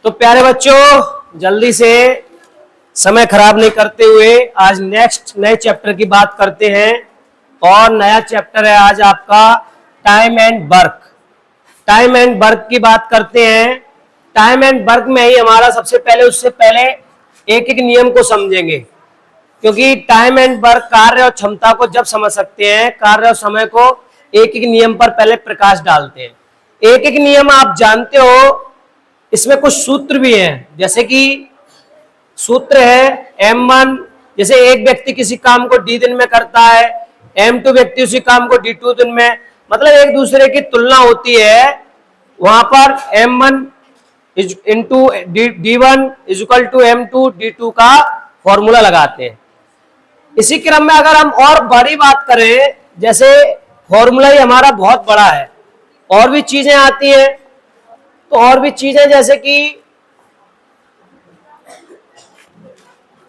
तो प्यारे बच्चों, जल्दी से समय खराब नहीं करते हुए आज नेक्स्ट नए चैप्टर की बात करते हैं। और नया चैप्टर है आज आपका time and work. Time and work की बात करते हैं। टाइम एंड वर्क में ही हमारा सबसे पहले उससे पहले एक एक नियम को समझेंगे, क्योंकि टाइम एंड वर्क कार्य और क्षमता को जब समझ सकते हैं, कार्य और समय को एक एक नियम पर पहले प्रकाश डालते हैं। एक एक नियम आप जानते हो, इसमें कुछ सूत्र भी हैं। जैसे कि सूत्र है M1, जैसे एक व्यक्ति किसी काम को D दिन में करता है, M2 व्यक्ति उसी काम को D2 दिन में, मतलब एक दूसरे की तुलना होती है। वहां पर M1 into D1 is equal to M2 D2 का फॉर्मूला लगाते हैं। इसी क्रम में अगर हम और बड़ी बात करें, जैसे फॉर्मूला ही हमारा बहुत बड़ा है, और भी चीजें आती हैं। तो और भी चीजें जैसे कि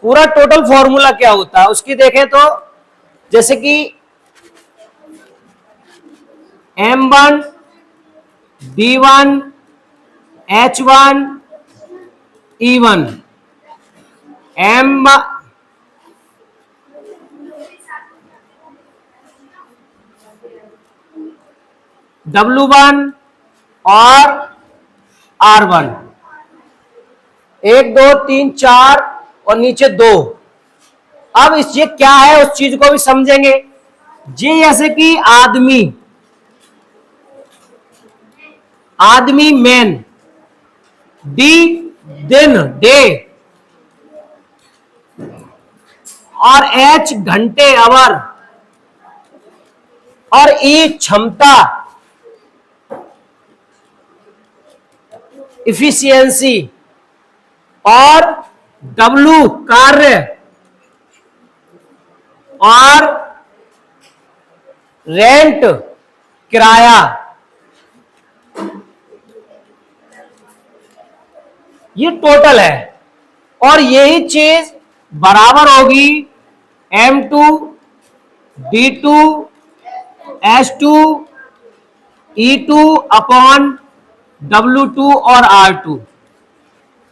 पूरा टोटल फॉर्मूला क्या होता है उसकी देखें तो, जैसे कि M1 D1 H1 E1 W1 और R1, 1 2 3 4 और नीचे 2। अब इस ये क्या है उस चीज को भी समझेंगे। जी जैसे कि आदमी मैन, डी दिन डे, और एच घंटे आवर, और ई क्षमता इफिशियंसी, और डब्ल्यू कार्य, और रेंट किराया। ये टोटल है, और यही चीज बराबर होगी M2 D2 S2 E2 upon W2 और R2।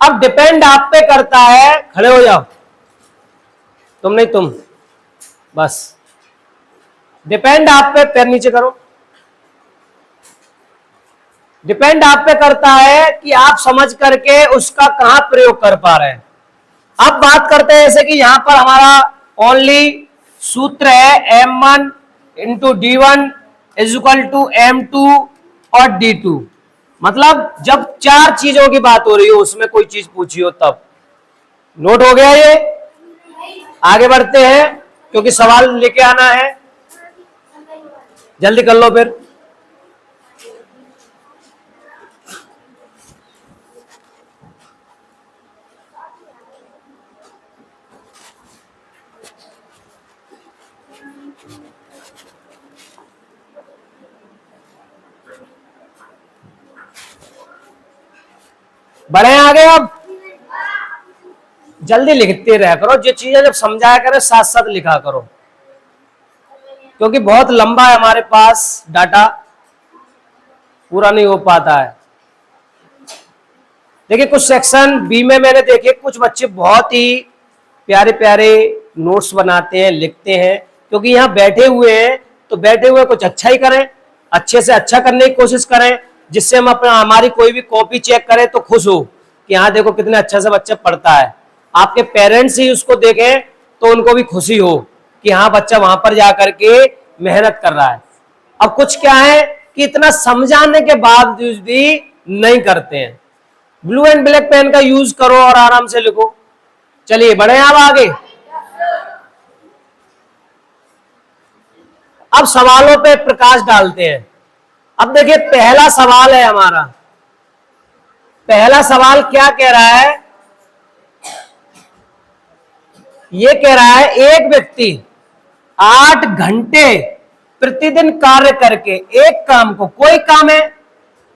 अब डिपेंड आप पे करता है, खड़े हो जाओ, तुम नहीं तुम, बस डिपेंड आप पे, पैर नीचे करो। डिपेंड आप पे करता है कि आप समझ करके उसका कहां प्रयोग कर पा रहे हैं। अब बात करते हैं जैसे कि यहां पर हमारा ओनली सूत्र है M1 into D1 is equal to M2 और D2। मतलब जब चार चीजों की बात हो रही हो, उसमें कोई चीज पूछी हो तब। नोट हो गया ये? आगे बढ़ते हैं, क्योंकि सवाल लेके आना है, जल्दी कर लो फिर। बढ़े आगे, अब जल्दी लिखते रहा करो, जो चीजें जब समझाया करें साथ साथ लिखा करो, क्योंकि बहुत लंबा है हमारे पास डाटा, पूरा नहीं हो पाता है। देखिए कुछ सेक्शन बी में मैंने देखे कुछ बच्चे बहुत ही प्यारे प्यारे नोट्स बनाते हैं, लिखते हैं, क्योंकि यहाँ बैठे हुए हैं तो बैठे हुए कुछ अच्छा ही करें, अच्छे से अच्छा करने की कोशिश करें, जिससे हम अपना हमारी कोई भी कॉपी चेक करें तो खुश हो कि हाँ देखो कितने अच्छा से बच्चा पढ़ता है। आपके पेरेंट्स ही उसको देखें तो उनको भी खुशी हो कि हाँ बच्चा वहां पर जाकर के मेहनत कर रहा है। अब कुछ क्या है कि इतना समझाने के बावजूद भी नहीं करते हैं। ब्लू एंड ब्लैक पेन का यूज करो और आराम से लिखो। चलिए बढ़े आप आगे। अब सवालों पे प्रकाश डालते हैं। अब देखिए पहला सवाल है हमारा, पहला सवाल क्या कह रहा है? ये कह रहा है एक व्यक्ति 8 घंटे प्रतिदिन कार्य करके एक काम को, कोई काम है,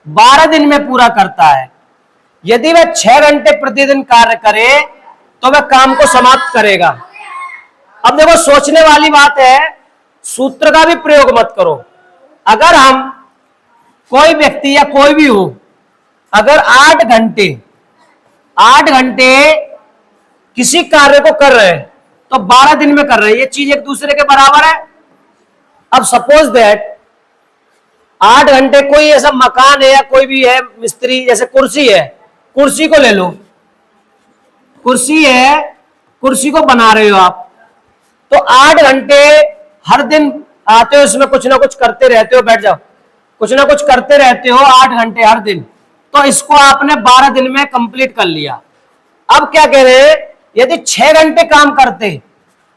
12 दिन में पूरा करता है। यदि वह 6 घंटे प्रतिदिन कार्य करे तो वह काम को समाप्त करेगा। अब देखो सोचने वाली बात है, सूत्र का भी प्रयोग मत करो। अगर हम कोई व्यक्ति या कोई भी हो अगर 8 घंटे किसी कार्य को कर रहे हैं तो 12 दिन में कर रहे हैं, ये चीज एक दूसरे के बराबर है। अब सपोज दैट 8 घंटे कोई ऐसा मकान है या कोई भी है मिस्त्री, जैसे कुर्सी है, कुर्सी को ले लो, कुर्सी है, कुर्सी को बना रहे हो आप, तो 8 घंटे हर दिन आते हो, इसमें कुछ ना कुछ करते रहते हो, बैठ जाओ, कुछ ना कुछ करते रहते हो 8 घंटे हर दिन, तो इसको आपने 12 दिन में कंप्लीट कर लिया। अब क्या कह रहे हैं, यदि 6 घंटे काम करते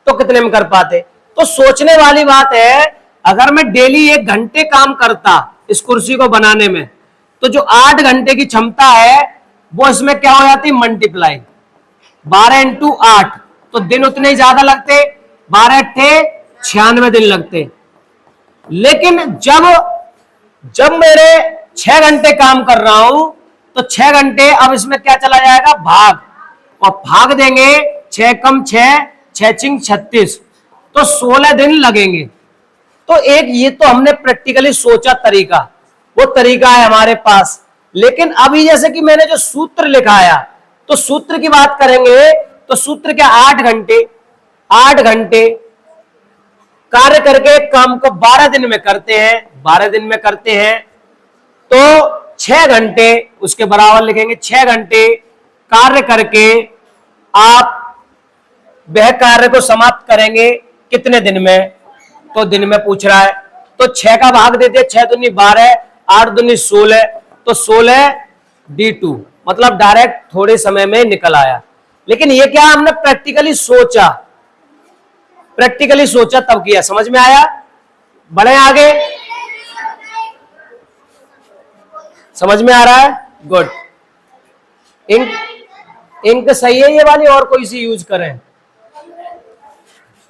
तो कितने में कर पाते? तो सोचने वाली बात है, अगर मैं डेली 1 घंटे काम करता इस कुर्सी को बनाने में, तो जो 8 घंटे की क्षमता है वो इसमें क्या हो जाती, मल्टीप्लाई 12 इंटू 8, तो दिन उतने ही ज्यादा लगते, 12 अट्ठे 96 दिन लगते। लेकिन जब मेरे 6 घंटे काम कर रहा हूं तो 6 घंटे अब इसमें क्या चला जाएगा, भाग, और भाग देंगे 6 कम 6, 6 चिंग 36, तो 16 दिन लगेंगे। तो एक ये तो हमने प्रैक्टिकली सोचा तरीका, वो तरीका है हमारे पास। लेकिन अभी जैसे कि मैंने जो सूत्र लिखाया, तो सूत्र की बात करेंगे तो सूत्र क्या, 8 घंटे कार्य करके काम को 12 दिन में करते हैं, 12 दिन में करते हैं, तो 6 घंटे उसके बराबर लिखेंगे, 6 घंटे कार्य करके आप वह कार्य को समाप्त करेंगे कितने दिन में, तो दिन में पूछ रहा है, तो 6 का भाग देते, 6 दूनी 12, 8 दूनी 16, तो 16 D2, मतलब डायरेक्ट थोड़े समय में निकल आया। लेकिन ये क्या हमने प्रैक्टिकली सोचा, तब किया, समझ में आया? बढ़े आगे, समझ में आ रहा है? गुड। इंक सही है ये वाली, और कोई सी यूज करें?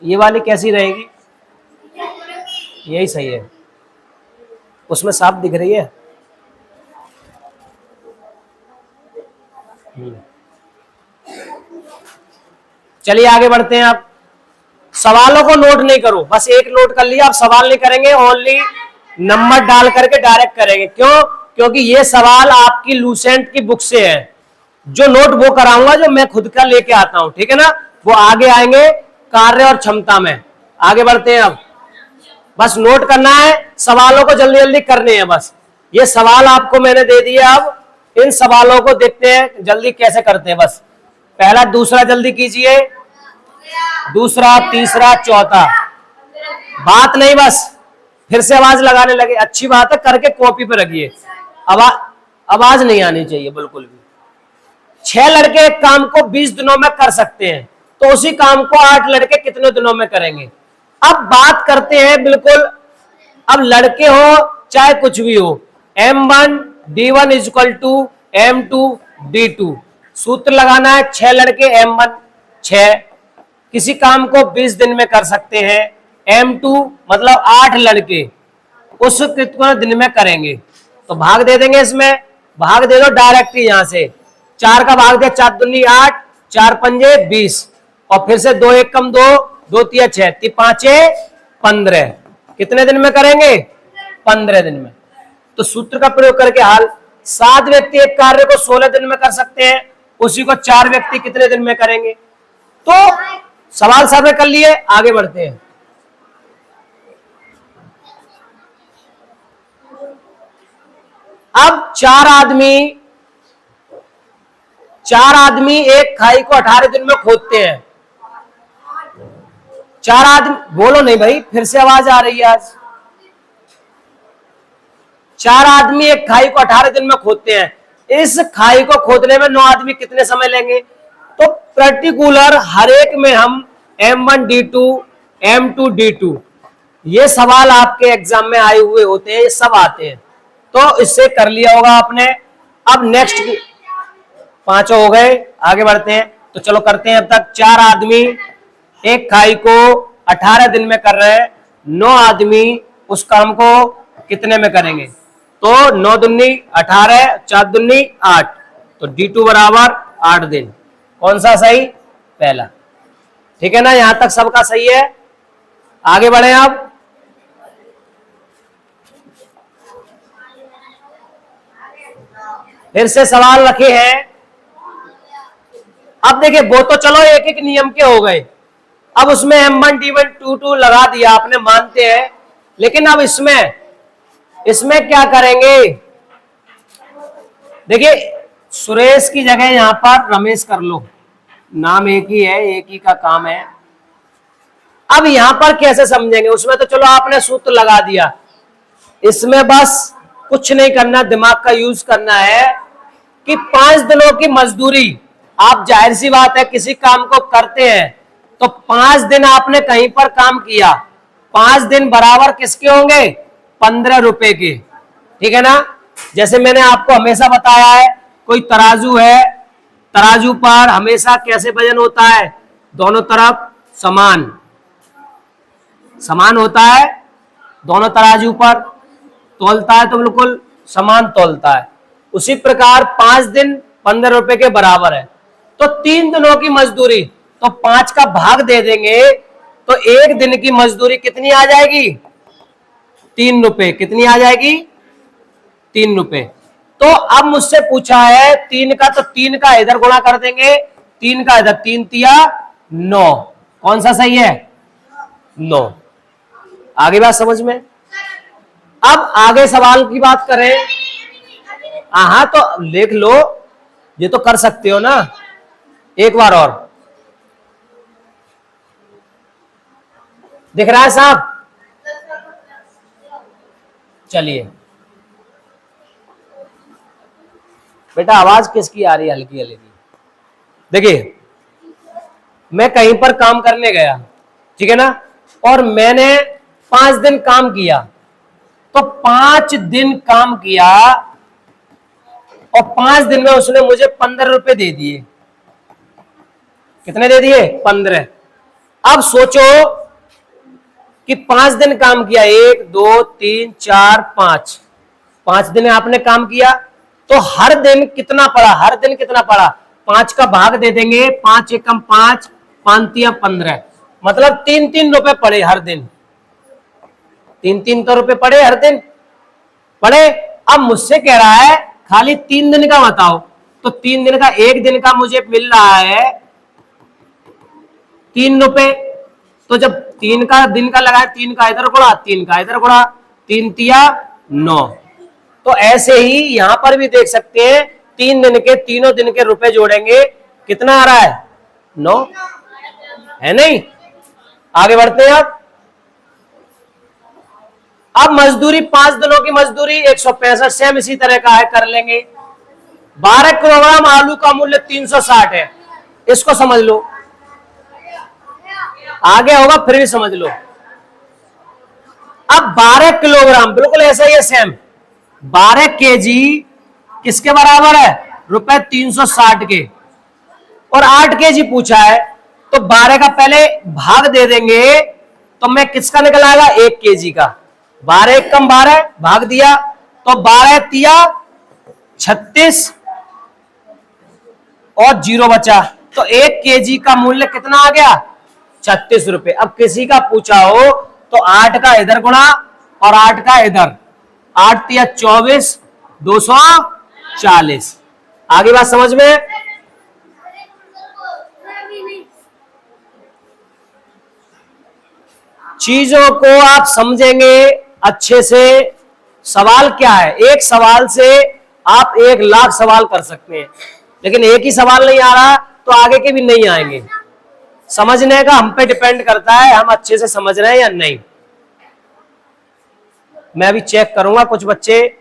ये वाली कैसी रहेगी? यही सही है, उसमें साफ दिख रही है। चलिए आगे बढ़ते हैं। आप सवालों को नोट नहीं करो, बस एक नोट कर लिया, आप सवाल नहीं करेंगे, ओनली नंबर डाल करके डायरेक्ट करेंगे। क्यों? क्योंकि ये सवाल आपकी लूसेंट की बुक से है। जो नोट वो कराऊंगा जो मैं खुद का लेके आता हूं, ठीक है ना, वो आगे आएंगे कार्य और क्षमता में। आगे बढ़ते हैं। अब बस नोट करना है, सवालों को जल्दी जल्दी करने हैं। बस ये सवाल आपको मैंने दे दिए, अब इन सवालों को देखते हैं जल्दी कैसे करते हैं। बस पहला दूसरा जल्दी कीजिए, दूसरा तीसरा चौथा। बात नहीं, बस फिर से आवाज लगाने लगे, अच्छी बात है, करके कॉपी पे रखिए। आवाज नहीं आनी चाहिए बिल्कुल भी। 6 लड़के एक काम को 20 दिनों में कर सकते हैं, तो उसी काम को 8 लड़के कितने दिनों में करेंगे? अब बात करते हैं बिल्कुल, अब लड़के हो चाहे कुछ भी हो, M1 D1 is equal to M2 D2। सूत्र लगाना है, 6 लड़के M1 6 किसी काम को 20 दिन में कर सकते हैं, M2 मतलब 8 लड़के उस कितने दिन में करेंगे, तो भाग दे देंगे, इसमें भाग दे दो डायरेक्ट ही। यहां से 4 का भाग दिया, 4 दूनी 8, 4 पंजे 20, और फिर से 2 1 कम 2, 2 3 6, 3 5 15, कितने दिन में करेंगे? 15 दिन में। तो सूत्र का प्रयोग करके हाल 7 व्यक्ति एक कार्य को 16 दिन में कर सकते हैं, उसी को 4 व्यक्ति कितने दिन में करेंगे? तो सवाल सामने कर लिए, आगे बढ़ते हैं। अब 4 आदमी एक खाई को 18 दिन में खोदते हैं। 4 आदमी, बोलो नहीं भाई, फिर से आवाज आ रही है आज। 4 आदमी एक खाई को 18 दिन में खोदते हैं, इस खाई को खोदने में 9 आदमी कितने समय लेंगे? तो पर्टिकुलर हर एक में हम M1 D2 M2 D2, ये सवाल आपके एग्जाम में आए हुए होते हैं, ये सब आते हैं, तो इससे कर लिया होगा आपने। अब नेक्स्ट 5 हो गए, आगे बढ़ते हैं। तो चलो करते हैं। अब तक 4 आदमी एक खाई को 18 दिन में कर रहे हैं, 9 आदमी उस काम को कितने में करेंगे? तो 9 दूनी 18, 4 दूनी 8, तो D2 बराबर 8 दिन। कौन सा सही? पहला। ठीक है ना, यहां तक सबका सही है। आगे बढ़े। आप फिर से सवाल रखे हैं। अब देखिए वो तो चलो एक एक नियम के हो गए, अब उसमें M1 D1 2 लगा दिया आपने, मानते हैं, लेकिन अब इसमें क्या करेंगे? देखिए सुरेश की जगह यहां पर रमेश कर लो, नाम एक ही है, एक ही का काम है। अब यहां पर कैसे समझेंगे? उसमें तो चलो आपने सूत्र लगा दिया, इसमें बस कुछ नहीं करना, दिमाग का यूज करना है कि 5 दिनों की मजदूरी, आप जाहिर सी बात है किसी काम को करते हैं तो 5 दिन आपने कहीं पर काम किया, 5 दिन बराबर किसके होंगे? 15 रुपए के, ठीक है ना? जैसे मैंने आपको हमेशा बताया है, कोई तराजू है, तराजू पर हमेशा कैसे वजन होता है? दोनों तरफ समान समान होता है, दोनों तराजू पर तोलता है तो बिल्कुल समान तोलता है। उसी प्रकार 5 दिन 15 रुपए के बराबर है, तो 3 दिनों की मजदूरी, तो 5 का भाग दे देंगे तो 1 दिन की मजदूरी कितनी आ जाएगी? 3 रुपए। कितनी आ जाएगी? 3 रुपए। तो अब मुझसे पूछा है 3 का, तो 3 का इधर गुणा कर देंगे, 3 का इधर, 3 तिया 9, कौन सा सही है? 9। आगे बात समझ में? अब आगे सवाल की बात करें, हाँ तो लिख लो, ये तो कर सकते हो ना, एक बार और दिख रहा है साहब? चलिए बेटा, आवाज किसकी आ रही है? हल्की हल्की। देखिए मैं कहीं पर काम करने गया, ठीक है ना, और मैंने 5 दिन काम किया, तो 5 दिन काम किया और 5 दिन में उसने मुझे 15 रुपए दे दिए। कितने दे दिए? 15। अब सोचो कि 5 दिन काम किया, 1 2 3 4 5, 5 दिन आपने काम किया, तो हर दिन कितना पड़ा? हर दिन कितना पड़ा? 5 का भाग दे देंगे, 5 एकम 5, 5 तिया 15, मतलब 3-3 रुपए पड़े हर दिन, 3-3 तो रुपए पड़े हर दिन पड़े। अब मुझसे कह रहा है खाली 3 दिन का बताओ, तो 3 दिन का, 1 दिन का मुझे मिल रहा है 3 रुपए, तो जब 3 का दिन का लगाए, 3 का इधर गुणा, 3 का इधर गुणा, 3 तिया 9। तो ऐसे ही यहां पर भी देख सकते हैं, 3 दिन के, तीनों दिन के रुपए जोड़ेंगे, कितना आ रहा है? 9 है नहीं? आगे बढ़ते हैं। अब मजदूरी, 5 दिनों की मजदूरी 165, सेम इसी तरह का है, कर लेंगे। 12 किलोग्राम आलू का मूल्य 360 है, इसको समझ लो, आगे होगा फिर भी समझ लो। अब 12 किलोग्राम बिल्कुल ऐसा ही है, सेम 12 केजी किसके बराबर है? रुपए 360 के, और 8 केजी पूछा है, तो 12 का पहले भाग दे देंगे, तो मैं किसका निकल आएगा? 1 केजी का। 12 कम 12 भाग दिया, तो 12 तिया 36 और 0 बचा, तो 1 केजी का मूल्य कितना आ गया? 36 रुपए। अब किसी का पूछा हो तो 8 का इधर गुणा और 8 का इधर, 8 तिया 24, 240। आगे बात समझ में? चीजों को आप समझेंगे अच्छे से। सवाल क्या है? एक सवाल से आप 1 लाख सवाल कर सकते हैं, लेकिन एक ही सवाल नहीं आ रहा तो आगे के भी नहीं आएंगे। समझने का हम पे डिपेंड करता है, हम अच्छे से समझ रहे हैं या नहीं। मैं अभी चेक करूंगा, कुछ बच्चे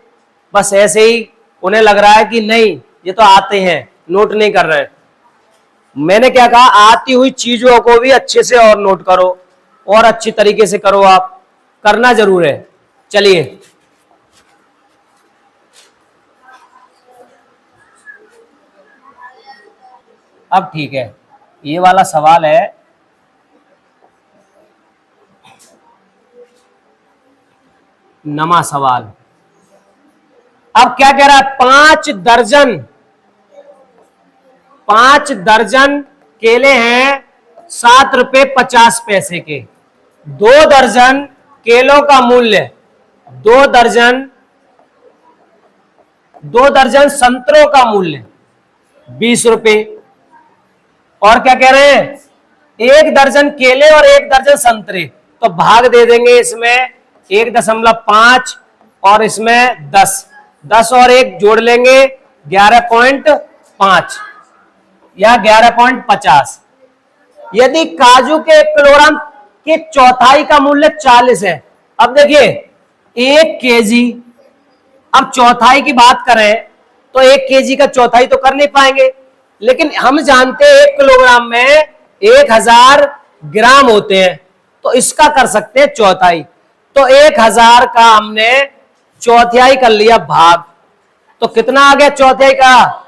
बस ऐसे ही उन्हें लग रहा है कि नहीं ये तो आते हैं, नोट नहीं कर रहे हैं। मैंने क्या कहा? आती हुई चीजों को भी अच्छे से और नोट करो, और अच्छी तरीके से करो, आप करना जरूर है। चलिए अब ठीक है, ये वाला सवाल है, नमा सवाल। अब क्या कह रहा है? 5 दर्जन केले हैं 7 रुपए 50 पैसे के। 2 दर्जन केलों का मूल्य, 2 दर्जन 2 दर्जन संतरों का मूल्य 20 रुपए। और क्या कह रहे हैं, 1 दर्जन केले और 1 दर्जन संतरे, तो भाग दे देंगे इसमें 1.5 और इसमें 10, 10 और 1 जोड़ लेंगे 11.5 या 11.50। यदि काजू के 1 किलोग्राम के चौथाई का मूल्य 40 है, अब देखिए 1 केजी, अब चौथाई की बात करें तो 1 केजी का चौथाई तो कर नहीं पाएंगे, लेकिन हम जानते हैं 1 किलोग्राम में 1000 ग्राम होते हैं, तो इसका कर सकते हैं चौथाई। तो 1000 का हमने चौथाई कर लिया भाग, तो कितना आ गया चौथाई का,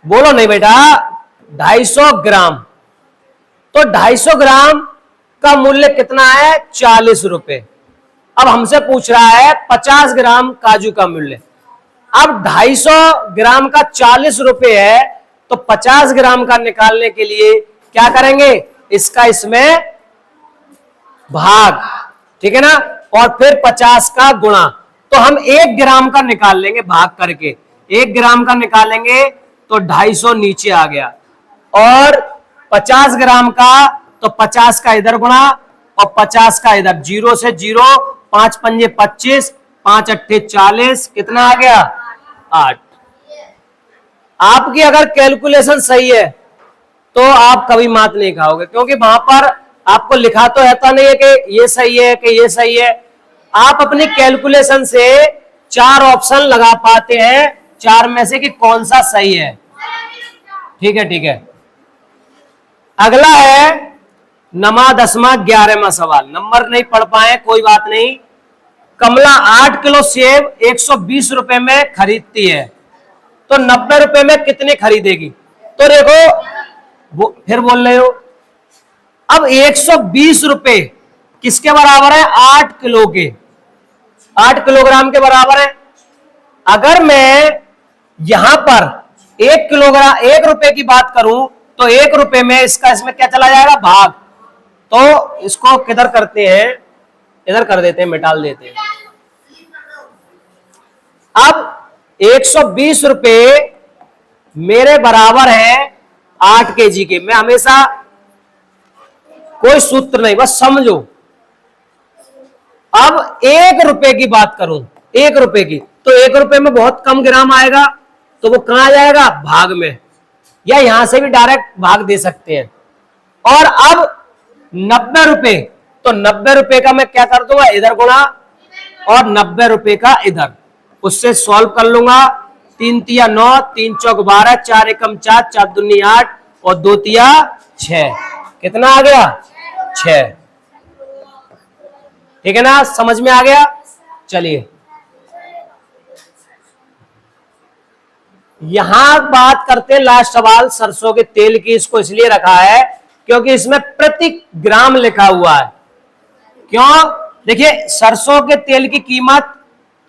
बोलो नहीं बेटा, 250 ग्राम। तो 250 ग्राम का मूल्य कितना है, 40 रुपए। अब हमसे पूछ रहा है 50 ग्राम काजू का मूल्य। अब 250 ग्राम का 40 रुपए है, तो 50 ग्राम का निकालने के लिए क्या करेंगे, इसका इसमें भाग, ठीक है ना, और फिर 50 का गुणा। तो हम 1 ग्राम का निकाल लेंगे भाग करके, 1 ग्राम का निकालेंगे तो 250 नीचे आ गया, और 50 ग्राम का तो 50 का इधर गुणा और 50 का इधर, 0 से 0, 5 पंजे 25, 5 अट्ठे 40, कितना आ गया 8। आपकी अगर कैलकुलेशन सही है तो आप कभी मात नहीं खाओगे, क्योंकि वहां पर आपको लिखा तो रहता नहीं है कि ये सही है कि ये सही है। आप अपनी कैलकुलेशन से 4 ऑप्शन लगा पाते हैं, 4 में से कि कौन सा सही है। ठीक है, ठीक है। अगला है नमा 10वां 11वां सवाल, नंबर नहीं पढ़ पाए कोई बात नहीं। कमला 8 किलो सेब 120 रुपए में खरीदती है, तो 90 रुपए में कितने खरीदेगी। तो देखो फिर बोल रहे हो, अब 120 रुपए किसके बराबर है, 8 किलो के, 8 किलोग्राम के बराबर है। अगर मैं यहां पर 1 किलोग्राम 1 रुपए की बात करूं तो 1 रुपए में इसका इसमें क्या चला जाएगा, भाग। तो इसको किधर करते हैं, इधर कर देते हैं, मिटाल देते हैं। अब 120 रुपए मेरे बराबर है 8 केजी के। मैं हमेशा, कोई सूत्र नहीं, बस समझो। अब 1 रुपए की बात करूं, 1 रुपए की, तो 1 रुपए में बहुत कम ग्राम आएगा, तो वो कहां जाएगा, भाग में, या यहां से भी डायरेक्ट भाग दे सकते हैं। और अब 90 रुपए, तो 90 रुपए का मैं क्या कर दूंगा, इधर गुणा और 90 रुपए का इधर, उससे सॉल्व कर लूंगा। 3 तिया 9, 3 चौक 12, 4 एकम 4, 4 दूनी 8 और 2 तिया 6, कितना आ गया 6। ठीक है ना, समझ में आ गया। चलिए यहां बात करते हैं लास्ट सवाल सरसों के तेल की। इसको इसलिए रखा है क्योंकि इसमें प्रति ग्राम लिखा हुआ है। क्यों, देखिए सरसों के तेल की कीमत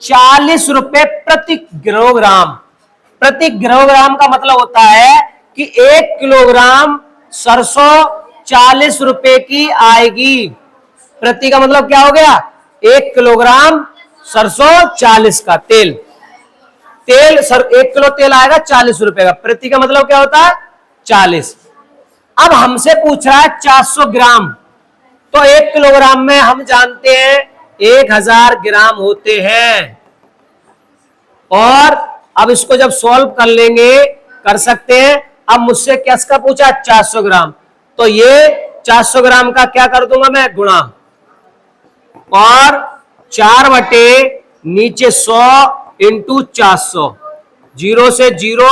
40 रुपए प्रति किलोग्राम। प्रति किलोग्राम का मतलब होता है कि 1 किलोग्राम सरसों 40 रुपए की आएगी। प्रति का मतलब क्या हो गया, 1 किलोग्राम सरसों 40 का तेल, तेल सर 1 किलो तेल आएगा 40 रुपए का। प्रति का मतलब क्या होता है, 40। अब हमसे पूछ रहा है 400 ग्राम, तो 1 किलोग्राम में हम जानते हैं 1000 ग्राम होते हैं। और अब इसको जब सॉल्व कर लेंगे, कर सकते हैं। अब मुझसे किसका पूछा, 400 ग्राम, तो ये 400 ग्राम का क्या कर दूंगा मैं, गुणा, और 4 बटे नीचे 100 इंटू 400, 0 से 0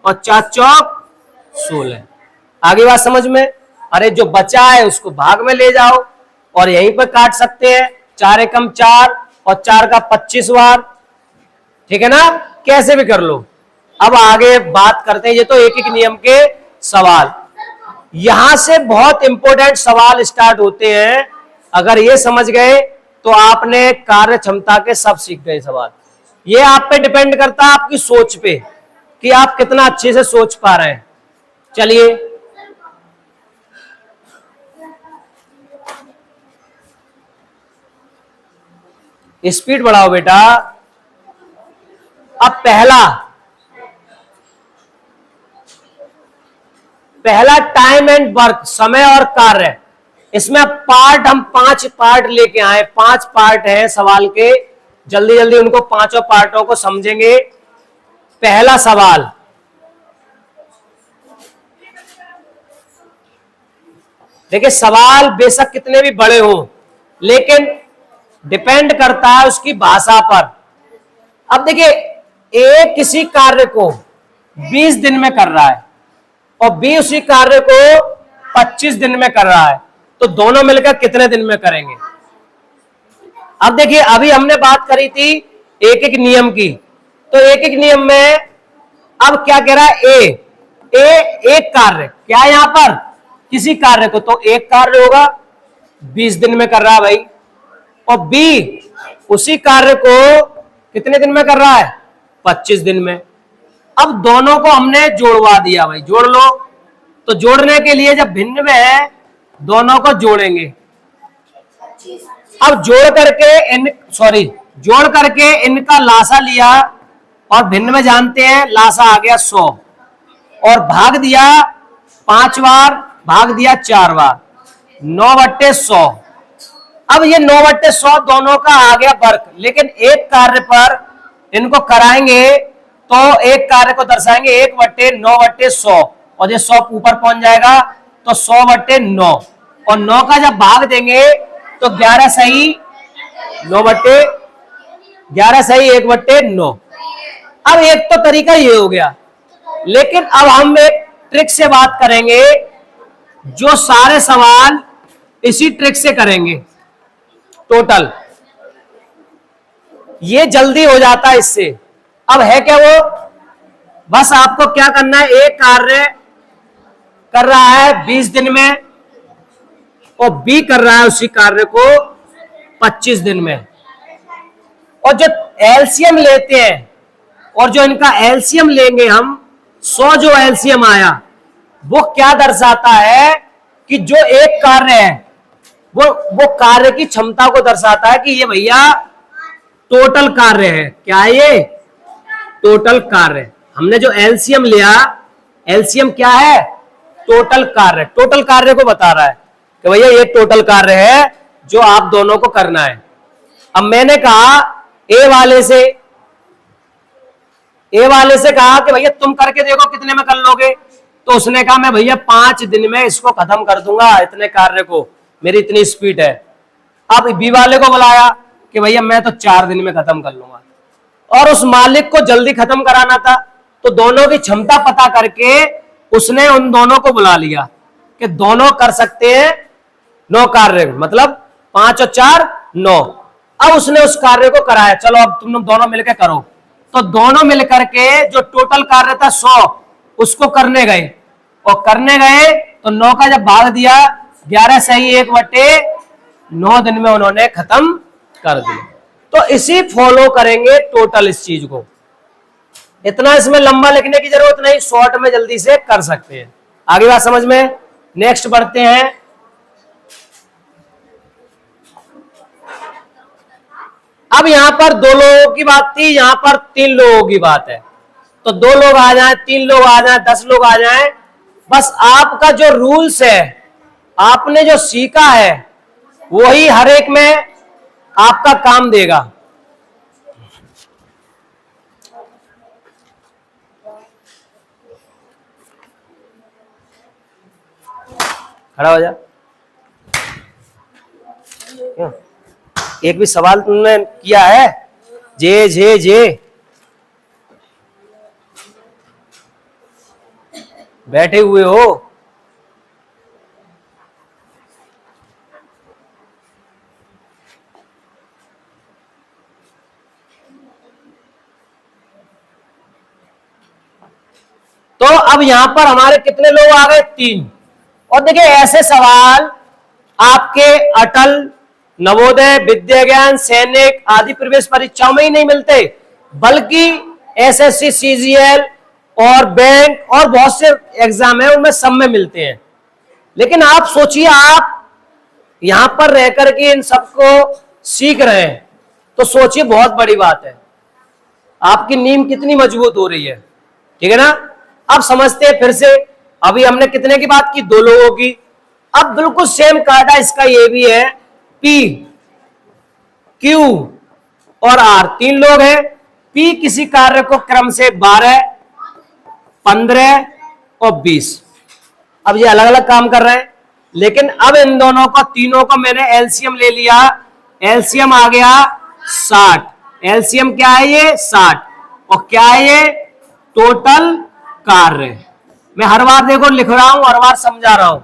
और 4 चौक 16। आगे बात समझ में। अरे जो बचा है उसको भाग में ले जाओ और यहीं पर काट सकते हैं, 4 एकम 4 और 4 का 25 बार, ठीक है ना, कैसे भी कर लो। अब आगे बात करते हैं, ये तो एक एक नियम के सवाल, यहां से बहुत इंपॉर्टेंट सवाल स्टार्ट होते हैं। अगर ये समझ गए तो आपने कार्य क्षमता के सब सीख गए सवाल। ये आप पे डिपेंड करता है, आपकी सोच पे, कि आप कितना अच्छे से सोच पा रहे हैं। चलिए स्पीड बढ़ाओ बेटा। अब पहला टाइम एंड वर्क, समय और कार्य। इसमें पार्ट, हम 5 पार्ट लेके आए, 5 पार्ट हैं सवाल के। जल्दी जल्दी उनको पांचों पार्टों को समझेंगे। पहला सवाल, देखिए सवाल बेशक कितने भी बड़े हो, लेकिन डिपेंड करता है उसकी भाषा पर। अब देखिए, ए किसी कार्य को 20 दिन में कर रहा है और बी उसी कार्य को 25 दिन में कर रहा है, तो दोनों मिलकर कितने दिन में करेंगे? अब देखिए, अभी हमने बात करी थी एक एक नियम की, तो एक एक नियम में अब क्या कह रहा है? ए एक कार्य, क्या है यहां पर? किसी कार्य को, तो एक कार्य होगा 20 दिन में कर रहा है भाई, और बी उसी कार्य को कितने दिन में कर रहा है? 25 दिन में। अब दोनों को हमने जोड़वा दिया भाई, जोड़ लो। तो जोड़ने के लिए जब भिन्न में है, दोनों को जोड़ेंगे। अब जोड़ करके इनका लासा लिया और भिन्न में जानते हैं लासा आ गया 100, और भाग दिया 5 बार, भाग दिया 4 बार, 9/100। अब ये 9/100 दोनों का आ गया वर्क, लेकिन एक कार्य पर इनको कराएंगे तो एक कार्य को दर्शाएंगे 1/9/100, और ये 100 ऊपर पहुंच जाएगा तो 100/9, और 9 का जब भाग देंगे तो 11 सही 1/9। अब एक तो तरीका ये हो गया, लेकिन अब हम एक ट्रिक से बात करेंगे, जो सारे सवाल इसी ट्रिक से करेंगे टोटल। ये जल्दी हो जाता है इससे। अब है क्या वो? बस आपको क्या करना है, एक कार्य कर रहा है 20 दिन में और बी कर रहा है उसी कार्य को 25 दिन में, और जो एलसीएम लेते हैं, और जो इनका एलसीएम लेंगे हम, 100 जो एलसीएम आया वो क्या दर्शाता है कि जो एक कार्य है वो कार्य की क्षमता को दर्शाता है कि ये भैया टोटल कार्य है। क्या है ये? टोटल कार्य। हमने जो एलसीएम लिया, एलसीएम क्या है? टोटल कार्य। टोटल कार्य को बता रहा है कि भैया ये टोटल कार्य है जो आप दोनों को करना है। अब मैंने कहा ए वाले से कहा कि भैया तुम करके देखो कितने में कर लोगे, तो उसने कहा मैं भैया 5 दिन में इसको खत्म कर दूंगा, इतने कार्य को, मेरी इतनी स्पीड है। अब बी वाले को बुलाया कि भैया मैं तो 4 दिन में खत्म कर लूंगा, और उस मालिक को जल्दी खत्म कराना था, तो दोनों की क्षमता पता करके उसने उन दोनों को बुला लिया कि दोनों कर सकते हैं 9 कार्य, मतलब 5 और 4 9। अब उसने उस कार्य को कराया, चलो अब तुम लोग दोनों मिलकर करो, तो दोनों मिलकर के जो टोटल कार्य था 100 उसको करने गए, और करने गए तो 9 का जब भाग दिया 11 सही 1/9 दिन में उन्होंने खत्म कर दिया। तो इसी फॉलो करेंगे टोटल इस चीज को। इतना इसमें लंबा लिखने की जरूरत नहीं, शॉर्ट में जल्दी से कर सकते हैं। आगे बात समझ में? नेक्स्ट बढ़ते हैं। अब यहां पर 2 लोगों की बात थी, यहां पर 3 लोगों की बात है, तो 2 लोग आ जाएं, 3 लोग आ जाएं, 10 लोग आ जाएं, बस आपका जो रूल्स है, आपने जो सीखा है, वही हर एक में आपका काम देगा। खड़ा हो जा। एक भी सवाल तुमने किया है? जे बैठे हुए हो। तो अब यहां पर हमारे कितने लोग आ गए? 3। और देखिए ऐसे सवाल आपके अटल, नवोदय, विद्या ज्ञान, सैनिक आदि प्रवेश परीक्षाओं में ही नहीं मिलते, बल्कि एसएससी, सीजीएल और बैंक और बहुत से एग्जाम है उनमें सब में मिलते हैं। लेकिन आप सोचिए, आप यहां पर रहकर के इन सबको सीख रहे हैं, तो सोचिए बहुत बड़ी बात है। आपकी नींव कितनी मजबूत हो रही है। ठीक है ना। अब समझते हैं फिर से। अभी हमने कितने की बात की, 2 लोगों की। अब बिल्कुल सेम कायदा इसका ये भी है, पी, क्यू और आर 3 लोग हैं। पी किसी कार्य को क्रम से 12, 15 और 20, अब ये अलग अलग काम कर रहे हैं, लेकिन अब इन दोनों को, तीनों को मैंने एलसीएम ले लिया। एलसीएम आ गया 60। एलसीएम क्या है ये, 60। और क्या है ये, टोटल कार्य। मैं हर बार देखो लिख रहा हूं, हर बार समझा रहा हूं।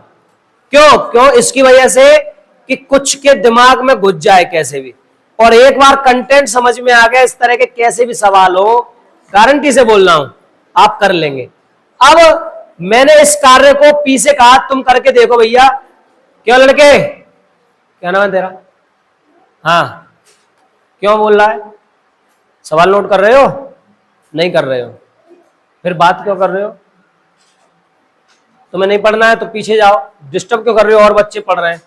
क्यों इसकी वजह से कि कुछ के दिमाग में घुस जाए कैसे भी, और एक बार कंटेंट समझ में आ गया, इस तरह के कैसे भी सवाल हो, गारंटी से बोल रहा हूं आप कर लेंगे। अब मैंने इस कार्य को पी से कहा तुम करके देखो भैया। क्यों लड़के, क्या नाम है तेरा? हाँ, क्यों बोल रहा है? सवाल नोट कर रहे हो? नहीं कर रहे हो? फिर बात क्यों कर रहे हो? तुम्हें नहीं पढ़ना है तो पीछे जाओ, डिस्टर्ब क्यों कर रहे हो और बच्चे पढ़ रहे हैं।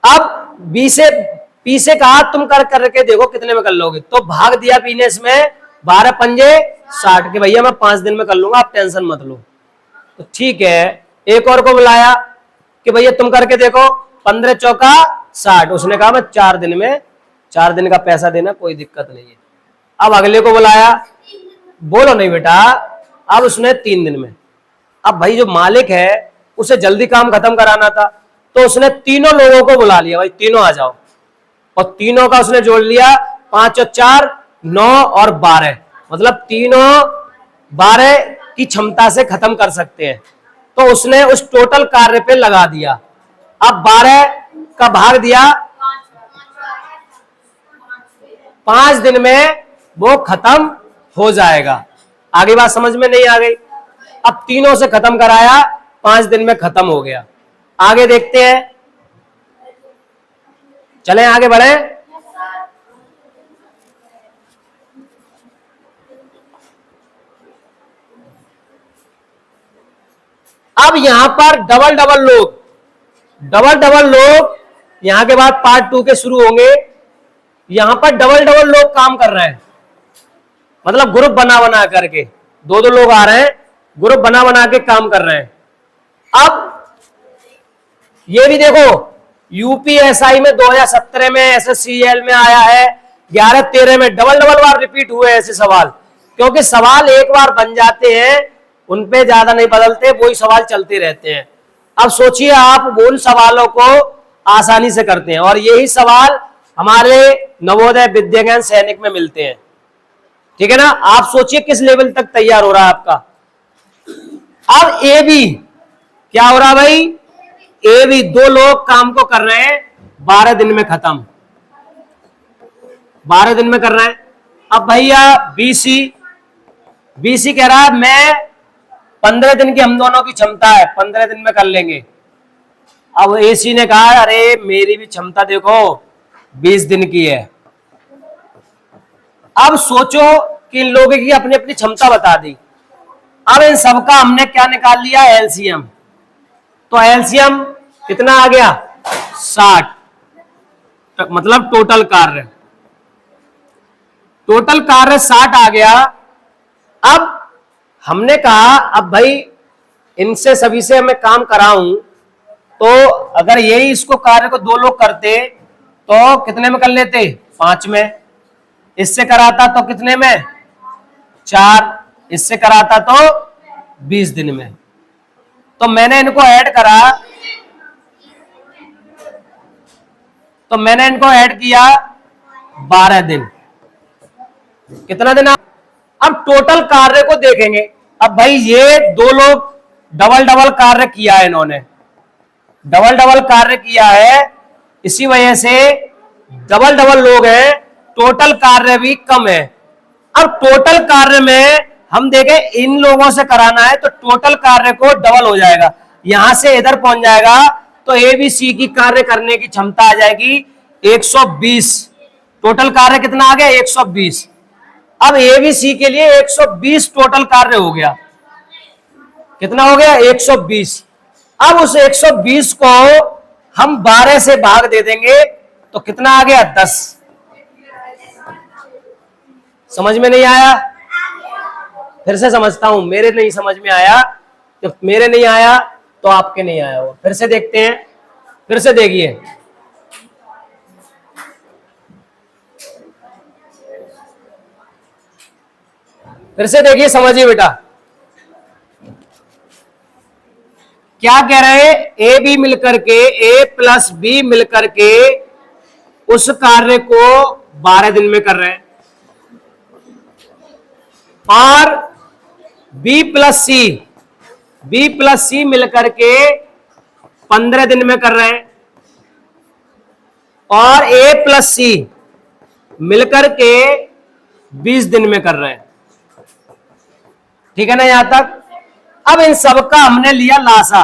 अब पी से कहा तुम करके देखो कितने में कर लोगे, तो भाग दिया पी ने इसमें, 12 पंजे 60 के, भैया मैं 5 दिन में कर लूंगा, आप टेंशन मत लो। तो ठीक है, एक और को बुलाया कि भैया तुम करके देखो, 15 चौका 60। उसने कहा मैं 4 दिन में, 4 दिन का पैसा देना, कोई दिक्कत नहीं है। अब अगले को बुलाया, बोलो नहीं बेटा, अब उसने 3 दिन में। अब भाई जो मालिक है उसे जल्दी काम खत्म कराना था, तो उसने तीनों लोगों को बुला लिया, भाई तीनों आ जाओ, और तीनों का उसने जोड़ लिया, 5 और 4 9 और 12, मतलब तीनों 12 की क्षमता से खत्म कर सकते हैं। तो उसने उस टोटल कार्य पे लगा दिया। अब 12 का भाग दिया, 5 दिन में वो खत्म हो जाएगा। आगे बात समझ में नहीं आ गई? अब तीनों से खत्म कराया, 5 दिन में खत्म हो गया। आगे देखते हैं, चलें आगे बढ़े। अब यहां पर डबल डबल लोग यहां के बाद पार्ट 2 के शुरू होंगे। यहां पर डबल लोग काम कर रहे हैं, मतलब ग्रुप बना करके 2 लोग आ रहे हैं, ग्रुप बना के काम कर रहे हैं। अब ये भी देखो, यूपीएसआई में 2017 में, एसएससीएल में आया है, 11-13 में डबल बार रिपीट हुए ऐसे सवाल, क्योंकि सवाल एक बार बन जाते हैं, उनपे ज्यादा नहीं बदलते, वही सवाल चलते रहते हैं। अब सोचिए आप उन सवालों को आसानी से करते हैं, और यही सवाल हमारे नवोदय विद्याज्ञान सैनिक में मिलते हैं। ठीक है ना। आप सोचिए किस लेवल तक तैयार हो रहा है आपका। अब ए बी क्या हो रहा है भाई, ए भी 2 लोग काम को कर रहे हैं, 12 दिन में खत्म, 12 दिन में कर रहे हैं। अब भैया बीसी कह रहा है मैं 15 दिन की, हम दोनों की क्षमता है, 15 दिन में कर लेंगे। अब एसी ने कहा अरे मेरी भी क्षमता देखो 20 दिन की है। अब सोचो कि इन लोगों की अपनी अपनी क्षमता बता दी। अब इन सबका हमने क्या निकाल लिया, एलसीएम। तो एलसीएम कितना आ गया, 60, मतलब टोटल कार्य 60 आ गया। अब हमने कहा अब भाई इनसे सभी से मैं काम कराऊं, तो अगर यही इसको कार्य को 2 लोग करते तो कितने में कर लेते, 5 में। इससे कराता तो कितने में, 4। इससे कराता तो 20 दिन में। तो मैंने इनको ऐड करा, तो मैंने इनको ऐड किया 12 दिन। कितना दिन? अब टोटल कार्य को देखेंगे। अब भाई ये 2 लोग डबल कार्य किया है, इन्होंने डबल कार्य किया है, इसी वजह से डबल लोग हैं, टोटल कार्य भी कम है। अब टोटल कार्य में हम देखें इन लोगों से कराना है तो टोटल कार्य को डबल हो जाएगा, यहां से इधर पहुंच जाएगा, तो ए बी सी की कार्य करने की क्षमता आ जाएगी 120। टोटल कार्य कितना आ गया, 120। अब ए बी सी के लिए 120 टोटल कार्य हो गया। कितना हो गया, 120। अब उस 120 को हम 12 से भाग दे देंगे, तो कितना आ गया, 10। समझ में नहीं आया? फिर से समझता हूं, मेरे नहीं समझ में आया, जब मेरे नहीं आया तो आपके नहीं आया होगा। फिर से देखते हैं, फिर से देखिए। फिर से देखिए, समझिए बेटा। क्या कह रहे हैं? ए बी मिलकर के, ए प्लस बी मिलकर के उस कार्य को 12 दिन में कर रहे हैं, और बी प्लस सी मिलकर के 15 दिन में कर रहे हैं, और ए प्लस सी मिलकर के 20 दिन में कर रहे हैं। ठीक है ना यहां तक? अब इन सबका हमने लिया लासा।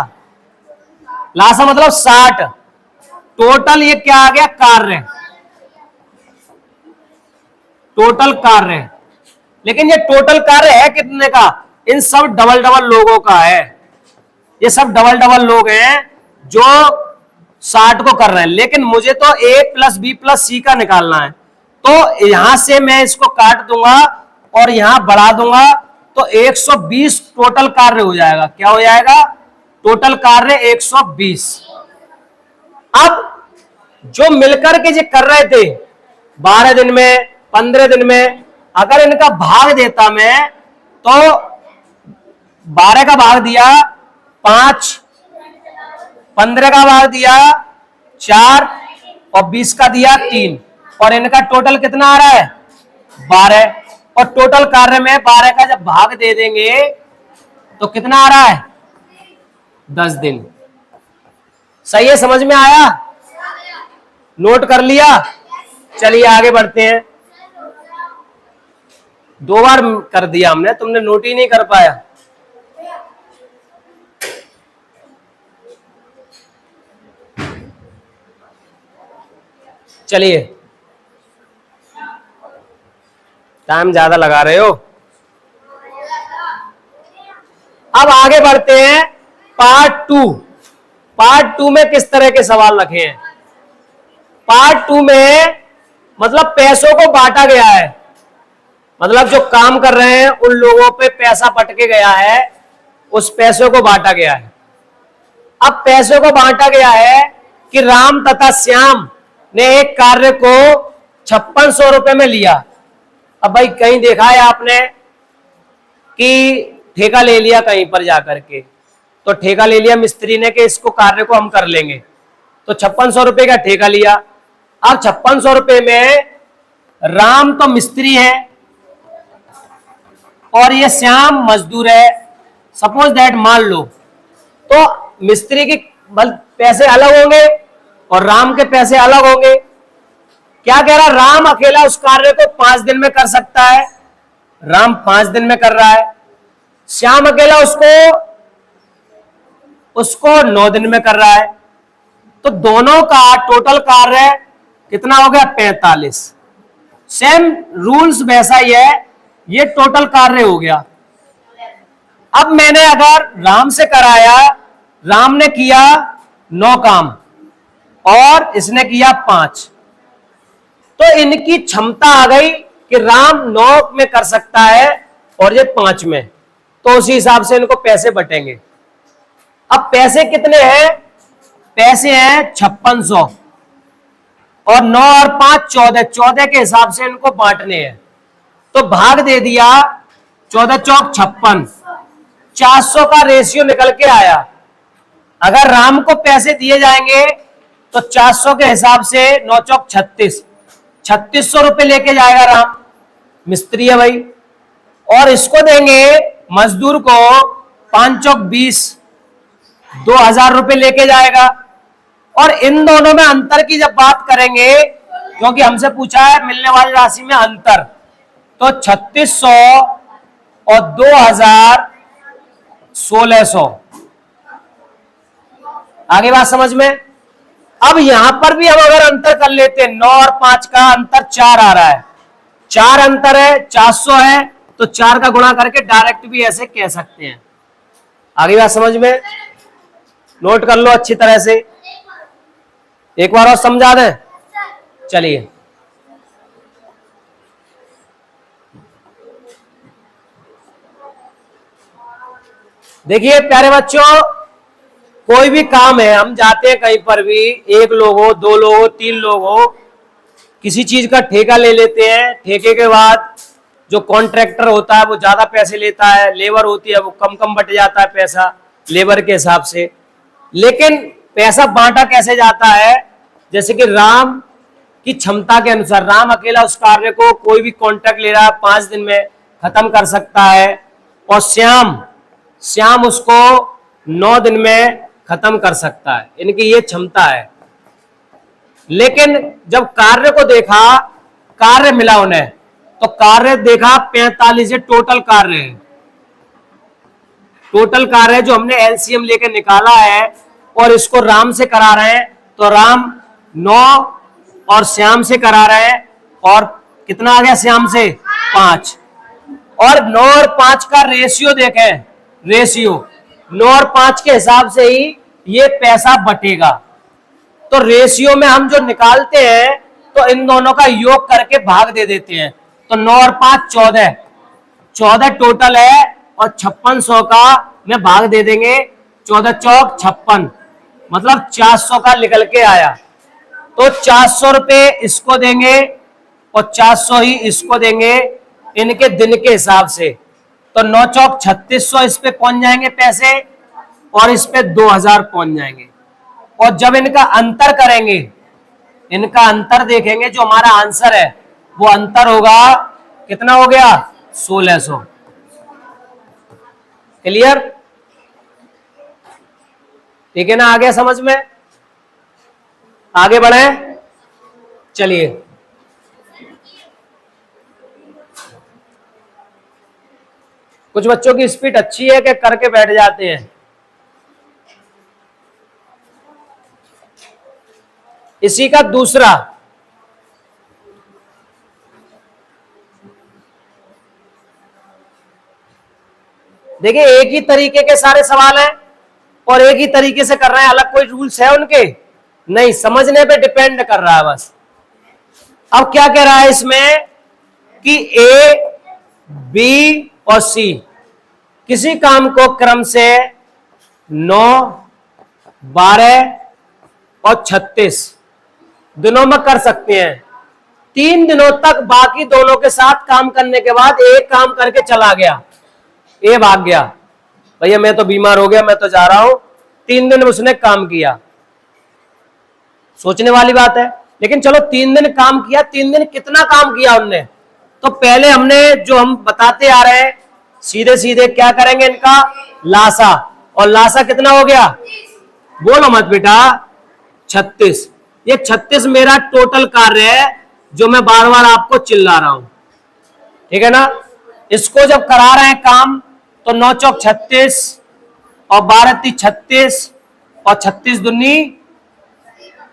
लासा मतलब 60। टोटल ये क्या आ गया? कार्य, टोटल कार्य। लेकिन ये टोटल कार्य है कितने का? इन सब डबल डबल लोगों का है। ये सब डबल डबल लोग हैं जो 60 को कर रहे हैं। लेकिन मुझे तो ए प्लस बी प्लस सी का निकालना है, तो यहां से मैं इसको काट दूंगा और यहां बढ़ा दूंगा, तो 120 टोटल कार्य हो जाएगा। क्या हो जाएगा? टोटल कार्य 120। अब जो मिलकर के जो कर रहे थे 12 दिन में, 15 दिन में, अगर इनका भाग देता मैं, तो 12 का भाग दिया 5, 15 का भाग दिया 4 और 20 का दिया 3, और इनका टोटल कितना आ रहा है? 12। और टोटल कार्य में 12 का जब भाग दे देंगे तो कितना आ रहा है? 10 दिन। सही है? समझ में आया? नोट कर लिया? चलिए आगे बढ़ते हैं। 2 बार कर दिया हमने, तुमने नोट ही नहीं कर पाया। चलिए, टाइम ज्यादा लगा रहे हो। अब आगे बढ़ते हैं पार्ट 2। पार्ट 2 में किस तरह के सवाल रखे हैं? पार्ट 2 में मतलब पैसों को बांटा गया है, मतलब जो काम कर रहे हैं उन लोगों पे पैसा बट के गया है, उस पैसों को बांटा गया है। अब पैसों को बांटा गया है कि राम तथा श्याम ने एक कार्य को 5600 रुपए में लिया। अब भाई कहीं देखा है आपने कि ठेका ले लिया कहीं पर जाकर के, तो ठेका ले लिया मिस्त्री ने कि इसको कार्य को हम कर लेंगे, तो 5600 रुपए का ठेका लिया। अब 5600 रुपए में राम तो मिस्त्री है और ये श्याम मजदूर है। सपोज दैट, मान लो, तो मिस्त्री के पैसे अलग होंगे और राम के पैसे अलग होंगे। क्या कह रहा? राम अकेला उस कार्य को 5 दिन में कर सकता है, राम 5 दिन में कर रहा है। श्याम अकेला उसको 9 दिन में कर रहा है। तो दोनों का टोटल कार्य कितना हो गया? 45। सेम रूल्स वैसा ही है, ये टोटल कार्य हो गया। अब मैंने अगर राम से कराया, राम ने किया 9 काम और इसने किया 5, तो इनकी क्षमता आ गई कि राम 9 में कर सकता है और ये 5 में, तो उसी हिसाब से इनको पैसे बटेंगे। अब पैसे कितने हैं? पैसे हैं 5600 और 9 और 5 14, 14 के हिसाब से इनको बांटने हैं। तो भाग दे दिया, 14 चौक 56, 400 का रेशियो निकल के आया। अगर राम को पैसे दिए जाएंगे तो 400 के हिसाब से 9 चौक 36, 3600 रुपए लेके जाएगा राम, मिस्त्री है भाई। और इसको देंगे मजदूर को 5 चौक 20, 2000 रुपए लेके जाएगा। और इन दोनों में अंतर की जब बात करेंगे, क्योंकि हमसे पूछा है मिलने वाली राशि में अंतर, तो 3600 और 2000 1600। आगे बात समझ में? अब यहां पर भी हम अगर अंतर कर लेते हैं, 9 और 5 का अंतर 4 आ रहा है, 4 अंतर है, 400 है, तो 4 का गुणा करके डायरेक्ट भी ऐसे कह सकते हैं। आगे बात समझ में? नोट कर लो अच्छी तरह से, एक बार और समझा दें। चलिए, देखिए प्यारे बच्चों, कोई भी काम है, हम जाते हैं कहीं पर भी, एक लोग हो, दो लोग हो, तीन लोग हो, किसी चीज का ठेका ले लेते हैं। ठेके के बाद जो कॉन्ट्रैक्टर होता है वो ज्यादा पैसे लेता है, लेबर होती है वो कम कम बट जाता है पैसा लेबर के हिसाब से। लेकिन पैसा बांटा कैसे जाता है, जैसे कि राम की क्षमता के अनुसार, राम अकेला उस कार्य को कोई भी कॉन्ट्रैक्ट ले रहा है 5 दिन में खत्म कर सकता है, और श्याम उसको 9 दिन में खत्म कर सकता है, इनकी ये क्षमता है। लेकिन जब कार्य को देखा, कार्य मिला उन्हें, तो कार्य देखा 45 टोटल कार्य है। टोटल कार्य जो हमने एलसीएम लेके निकाला है और इसको राम से करा रहे हैं, तो राम 9 और श्याम से करा रहे हैं, और कितना आ गया श्याम से 5, और 9 और 5 का रेशियो देखें, रेशियो 9 और 5 के हिसाब से ही ये पैसा बटेगा। तो रेशियो में हम जो निकालते हैं तो इन दोनों का योग करके भाग दे देते हैं, तो 9 और 5 14 टोटल है, और 5600 का में भाग दे देंगे, 14 चौक 56, मतलब 400 का निकल के आया। तो 400 रुपए इसको देंगे और 400 ही इसको देंगे इनके दिन के हिसाब से। तो 9 चौक 3600 इस पे पहुंच जाएंगे पैसे, और इस पे 2000 पहुंच जाएंगे। और जब इनका अंतर करेंगे, इनका अंतर देखेंगे, जो हमारा आंसर है वो अंतर होगा, कितना हो गया 1600। क्लियर? ठीक है ना? आगे समझ में? आगे बढ़े, चलिए। कुछ बच्चों की स्पीड अच्छी है कि करके बैठ जाते हैं। इसी का दूसरा, देखिए एक ही तरीके के सारे सवाल हैं और एक ही तरीके से कर रहे हैं, अलग कोई रूल्स है उनके नहीं, समझने पे डिपेंड कर रहा है बस। अब क्या कह रहा है इसमें कि ए, बी और सी किसी काम को क्रम से 9, 12 और 36 दिनों में कर सकते हैं। 3 दिनों तक बाकी दोनों के साथ काम करने के बाद एक काम करके चला गया, ए भाग गया, भैया मैं तो बीमार हो गया, मैं तो जा रहा हूं। 3 दिन उसने काम किया, सोचने वाली बात है। लेकिन चलो 3 दिन काम किया, 3 दिन कितना काम किया उनने, तो पहले हमने जो हम बताते आ रहे हैं, सीधे सीधे क्या करेंगे, इनका लासा, और लासा कितना हो गया, बोलो मत बेटा, 36। ये 36 मेरा टोटल कार्य है जो मैं बार बार आपको चिल्ला रहा हूं, ठीक है ना। इसको जब करा रहे हैं काम, तो 9 चौक 36 और 12 ती 36 और 36 दूनी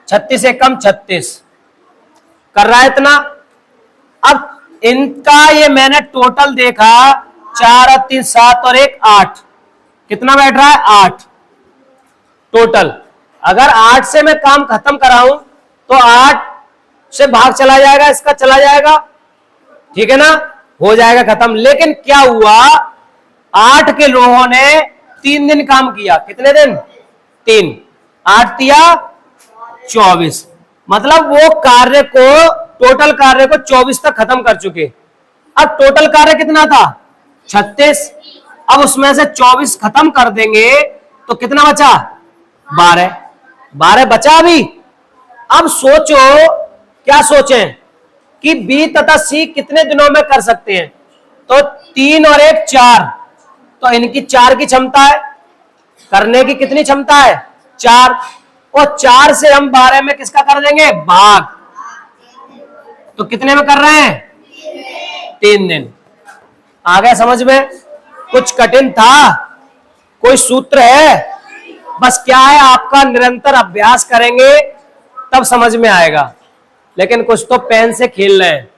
36 एकम 36 कर रहा है इतना। अब इनका ये मैंने टोटल देखा, 4 और 3 7 और 1 8, कितना बैठ रहा है 8 टोटल। अगर 8 से मैं काम खत्म कराऊं तो 8 से भाग चला जाएगा, इसका चला जाएगा, ठीक है ना, हो जाएगा खत्म। लेकिन क्या हुआ, 8 के लोगों ने 3 दिन काम किया, कितने दिन 3, 8 तिया 24, मतलब वो कार्य को, टोटल कार्य को 24 तक खत्म कर चुके। अब टोटल कार्य कितना था 36, अब उसमें से 24 खत्म कर देंगे तो कितना बचा 12 बचा अभी। अब सोचो, क्या सोचें कि बी तथा सी कितने दिनों में कर सकते हैं, तो 3 और 1 4, तो इनकी 4 की क्षमता है, करने की कितनी क्षमता है 4, और 4 से हम 12 में किसका कर देंगे भाग, तो कितने में कर रहे हैं 3 दिन। आ गया समझ में? कुछ कठिन था, कोई सूत्र है, बस क्या है, आपका निरंतर अभ्यास करेंगे तब समझ में आएगा। लेकिन कुछ तो पेन से खेल रहे हैं,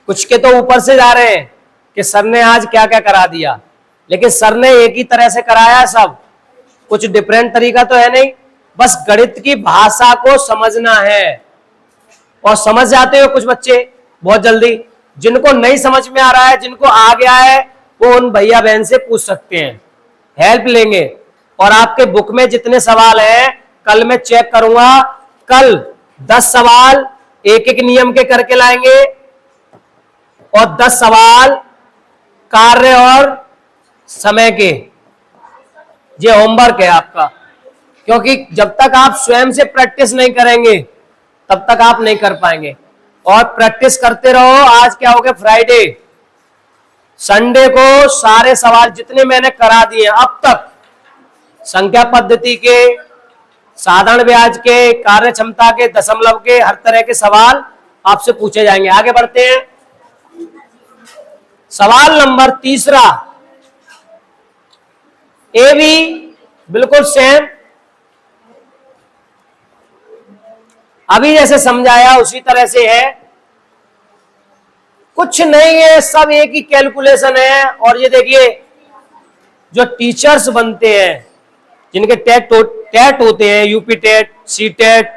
कुछ के तो ऊपर से जा रहे हैं कि सर ने आज क्या क्या करा दिया, लेकिन सर ने एक ही तरह से कराया सब, कुछ डिफरेंट तरीका तो है नहीं। बस गणित की भाषा को समझना है, और समझ जाते हो कुछ बच्चे बहुत जल्दी। जिनको नहीं समझ में आ रहा है, जिनको आ गया है, वो उन भैया बहन से पूछ सकते हैं, हेल्प लेंगे। और आपके बुक में जितने सवाल हैं कल मैं चेक करूंगा, कल 10 सवाल एक एक नियम के करके लाएंगे और 10 सवाल कार्य और समय के। ये होमवर्क है आपका, क्योंकि जब तक आप स्वयं से प्रैक्टिस नहीं करेंगे तब तक आप नहीं कर पाएंगे। और प्रैक्टिस करते रहो। आज क्या हो गया, फ्राइडे, संडे को सारे सवाल जितने मैंने करा दिए अब तक, संख्या पद्धति के, साधारण ब्याज के, कार्य क्षमता के, दशमलव के, हर तरह के सवाल आपसे पूछे जाएंगे। आगे बढ़ते हैं। सवाल नंबर तीसरा, ए भी बिल्कुल सेम, अभी जैसे समझाया उसी तरह से है, कुछ नहीं है, सब एक ही कैलकुलेशन है। और ये देखिए, जो टीचर्स बनते हैं, जिनके टेट होते हैं, UP TET, C TET,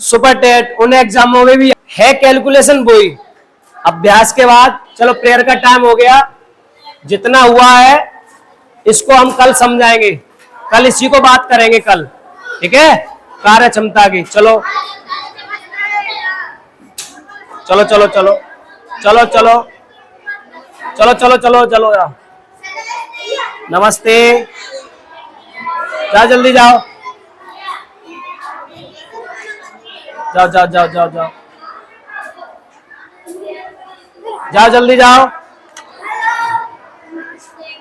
super TET, उन एग्जामों में भी है कैलकुलेशन वही। अभ्यास के बाद चलो प्रेयर का टाइम हो गया, जितना हुआ है इसको हम कल समझाएंगे, कल इसी को बात करेंगे कल, ठीक है, कार्य क्षमता की। चलो चलो चलो चलो चलो चलो चलो चलो चलो चलो यार, नमस्ते, जाओ जल्दी जाओ, जाओ जाओ जाओ जाओ जाओ जाओ जल्दी जाओ।